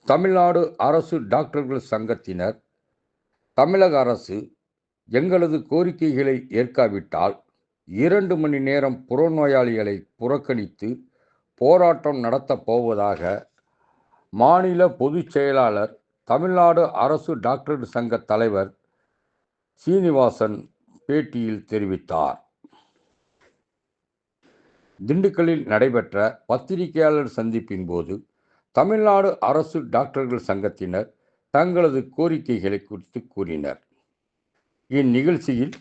தமிழ்நாடு அரசு டாக்டர்கள் சங்கத்தினர், தமிழக அரசு எங்களது கோரிக்கைகளை ஏற்காவிட்டால் 2 மணி நேரம் புறநோயாளிகளை புறக்கணித்து போராட்டம் நடத்தப் போவதாக மாநில பொதுச் செயலாளர், தமிழ்நாடு அரசு டாக்டர்கள் சங்க தலைவர் சீனிவாசன் பேட்டியில் தெரிவித்தார். திண்டுக்கல்லில் நடைபெற்ற பத்திரிகையாளர் சந்திப்பின் போது தமிழ்நாடு அரசு டாக்டர்கள் சங்கத்தினர் தங்களது கோரிக்கைகளை குறித்து கூறினர். இந்நிகழ்ச்சியில்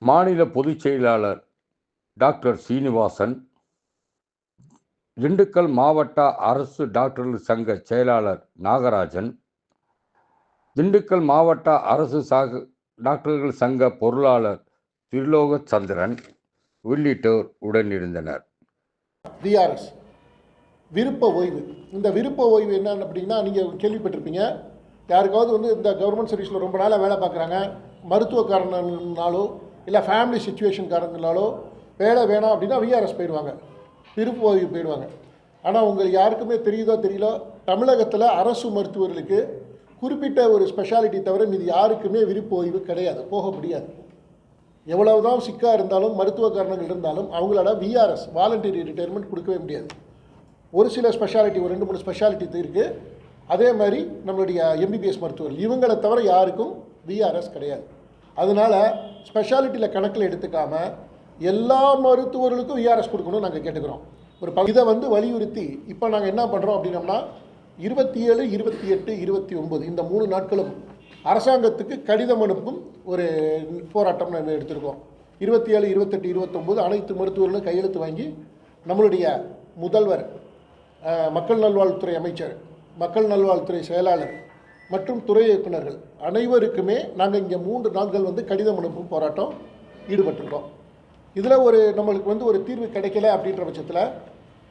மாநில பொதுச் செயலாளர் டாக்டர் சீனிவாசன், திண்டுக்கல் மாவட்ட அரசு டாக்டர்கள் சங்க செயலாளர் நாகராஜன், திண்டுக்கல் மாவட்ட அரசு டாக்டர்கள் சங்க பொருளாளர் திரிலோகச்சந்திரன் உள்ளிட்டோர் உடனிருந்தனர். விஆர்எஸ் விருப்ப ஓய்வு. இந்த விருப்ப ஓய்வு என்னன்னு அப்படின்னா, நீங்கள் கேள்விப்பட்டிருப்பீங்க, யாருக்காவது இந்த கவர்மெண்ட் சர்வீஸில் ரொம்ப நாளாக வேலை பார்க்குறாங்க, மருத்துவ காரணங்களாலோ இல்லை ஃபேமிலி சுச்சுவேஷன் காரணங்களாலோ வேலை வேணாம் அப்படின்னா விஆர்எஸ் போயிடுவாங்க, விருப்ப ஓய்வு போயிடுவாங்க. ஆனால் உங்களுக்கு யாருக்குமே தெரியுதோ தெரியல, தமிழகத்தில் அரசு மருத்துவர்களுக்கு குறிப்பிட்ட ஒரு ஸ்பெஷாலிட்டி தவிர மீது யாருக்குமே விருப்ப ஓய்வு கிடையாது, போக முடியாது. எவ்வளவுதான் சிக்காக இருந்தாலும் மருத்துவ காரணங்கள் இருந்தாலும் அவங்களால விஆர்எஸ் வாலண்டரி ரிட்டையர்மெண்ட் கொடுக்கவே முடியாது. ஒரு சில ஸ்பெஷாலிட்டி, ஒரு 2-3 ஸ்பெஷாலிட்டி இருக்குது. அதே மாதிரி நம்மளுடைய எம்பிபிஎஸ் மருத்துவர்கள், இவங்களை தவிர யாருக்கும் விஆர்எஸ் கிடையாது. அதனால் ஸ்பெஷாலிட்டியில் கணக்கில் எடுத்துக்காமல் எல்லா மருத்துவர்களுக்கும் விஆர்எஸ் கொடுக்கணும்னு நாங்கள் கேட்டுக்கிறோம். இதை வலியுறுத்தி இப்போ நாங்கள் என்ன பண்ணுறோம் அப்படின்னம்னா, 27, 28, 29 இந்த 3 நாட்களும் அரசாங்கத்துக்கு கடிதம் அனுப்பும் ஒரு போராட்டம் நாங்கள் எடுத்திருக்கோம். 27, 28, 29 அனைத்து மருத்துவர்களும் கையெழுத்து வாங்கி நம்மளுடைய முதல்வர், மக்கள் நல்வாழ்வுத்துறை அமைச்சர், மக்கள் நல்வாழ்வுத்துறை செயலாளர் மற்றும் துறை இயக்குநர்கள் அனைவருக்குமே நாங்கள் இங்கே 3 நாட்கள் கடிதம் அனுப்பும் போராட்டம் ஈடுபட்டிருக்கோம். இதில் நம்மளுக்கு ஒரு தீர்வு கிடைக்கல அப்படின்ற பட்சத்தில்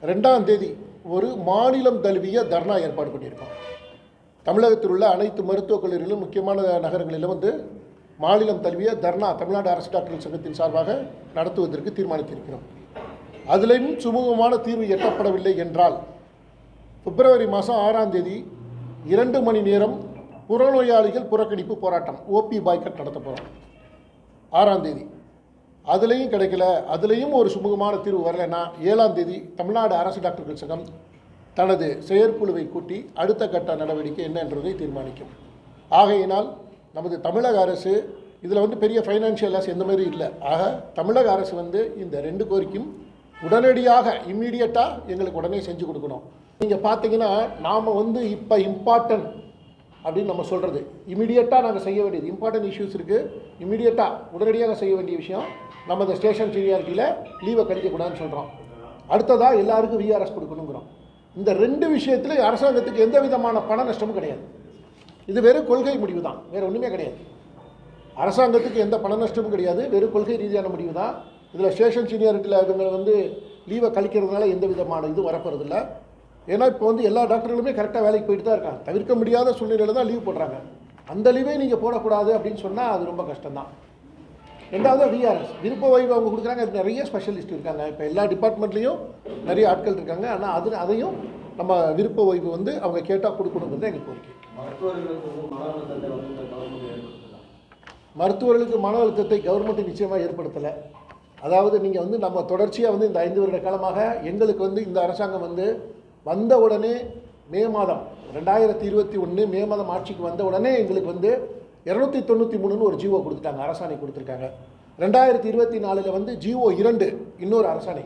2ஆம் தேதி ஒரு மாநிலம் தழுவிய தர்ணா ஏற்பாடு பண்ணியிருக்கோம். தமிழகத்தில் உள்ள அனைத்து மருத்துவக் கல்லூரிகளிலும் முக்கியமான நகரங்களிலும் மாநிலம் தழுவிய தர்ணா தமிழ்நாடு அரசு டாக்டர்கள் சங்கத்தின் சார்பாக நடத்துவதற்கு தீர்மானித்திருக்கிறோம். அதிலும் சுமூகமான தீர்வு எட்டப்படவில்லை என்றால் பிப்ரவரி மாதம் 6ஆம் தேதி 2 மணி நேரம் புறநோயாளிகள் புறக்கணிப்பு போராட்டம், ஓபி பாய்கட் நடத்த போகிறோம் 6ஆம் தேதி. அதுலேயும் கிடைக்கல, அதுலேயும் ஒரு சுமூகமான தீர்வு வரலைன்னா 7ஆம் தேதி தமிழ்நாடு அரசு டாக்டர்கள் சங்கம் தனது செயற்குழுவை கூட்டி அடுத்த கட்ட நடவடிக்கை என்ன என்பதை தீர்மானிக்கும். ஆகையினால் நமது தமிழக அரசு இதில் பெரிய ஃபைனான்ஷியல் லாஸ் எந்த மாதிரி இல்லை. ஆக தமிழக அரசு இந்த 2 கோரிக்கையும் உடனடியாக இம்மீடியட்டாக எங்களுக்கு உடனே செஞ்சு கொடுக்கணும். நீங்கள் பார்த்தீங்கன்னா நாம் இப்போ இம்பார்ட்டன்ட் அப்படின்னு நம்ம சொல்கிறது, இமீடியட்டாக நாங்கள் செய்ய வேண்டியது இம்பார்ட்டன்ட் இஷ்யூஸ் இருக்குது, இமீடியட்டாக உடனடியாக செய்ய வேண்டிய விஷயம் நம்ம இந்த ஸ்டேஷன் சீனியாரிட்டியில் லீவை கழிக்கக்கூடாதுன்னு சொல்கிறோம். அடுத்ததாக எல்லாருக்கும் விஆர்எஸ் கொடுக்கணுங்கிறோம். இந்த 2 விஷயத்தில் அரசாங்கத்துக்கு எந்த விதமான பண நஷ்டமும் கிடையாது. இது வெறும் கொள்கை முடிவு தான், வேறு ஒன்றுமே கிடையாது. அரசாங்கத்துக்கு எந்த பண நஷ்டமும் கிடையாது, வெறும் கொள்கை ரீதியான முடிவு தான். இதில் ஸ்டேஷன் சீனியாரிட்டியில் இவங்க லீவை கழிக்கிறதுனால எந்த விதமான இது வரப்போறதில்லை. ஏன்னா இப்போ எல்லா டாக்டர்களுமே கரெக்டாக வேலைக்கு போயிட்டு தான் இருக்காங்க. தவிர்க்க முடியாத சூழ்நிலையில் தான் லீவ் போடுறாங்க. அந்த லீவே நீங்கள் போடக்கூடாது அப்படின்னு சொன்னால் அது ரொம்ப கஷ்டம்தான். 2வது விஆர்எஸ் விருப்ப ஓய்வு அவங்க கொடுக்குறாங்க. அது நிறைய ஸ்பெஷலிஸ்ட் இருக்காங்க, இப்போ எல்லா டிபார்ட்மெண்ட்லேயும் நிறைய ஆட்கள் இருக்காங்க. ஆனால் அதையும் நம்ம விருப்ப ஓய்வு அவங்க கேட்டால் கொடுக்கணுங்கிறது எங்கள் கோரிக்கை. மருத்துவர்களுக்கு மன அழுத்தத்தை கவர்மெண்ட் நிச்சயமாக ஏற்படுத்தலை. அதாவது நீங்கள் நம்ம தொடர்ச்சியாக இந்த 5 வருட காலமாக எங்களுக்கு இந்த அரசாங்கம் வந்த உடனே மே மாதம் 2021 மே மாதம் ஆட்சிக்கு வந்த உடனே எங்களுக்கு 293ன்னு ஒரு ஜிஓ கொடுத்துட்டாங்க, அரசாணை கொடுத்துருக்காங்க. 2024 ஜிஓ 2 இன்னொரு அரசாணை,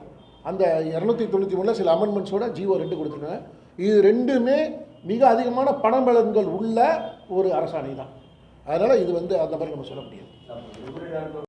அந்த 293 சில அமெண்ட்மெண்ட்ஸோட ஜிஓ 2 கொடுத்துருக்காங்க. இது 2மே மிக அதிகமான பணபலன்கள் உள்ள ஒரு அரசாணை தான். அதனால் இது அந்த மாதிரி நம்ம சொல்ல முடியாது.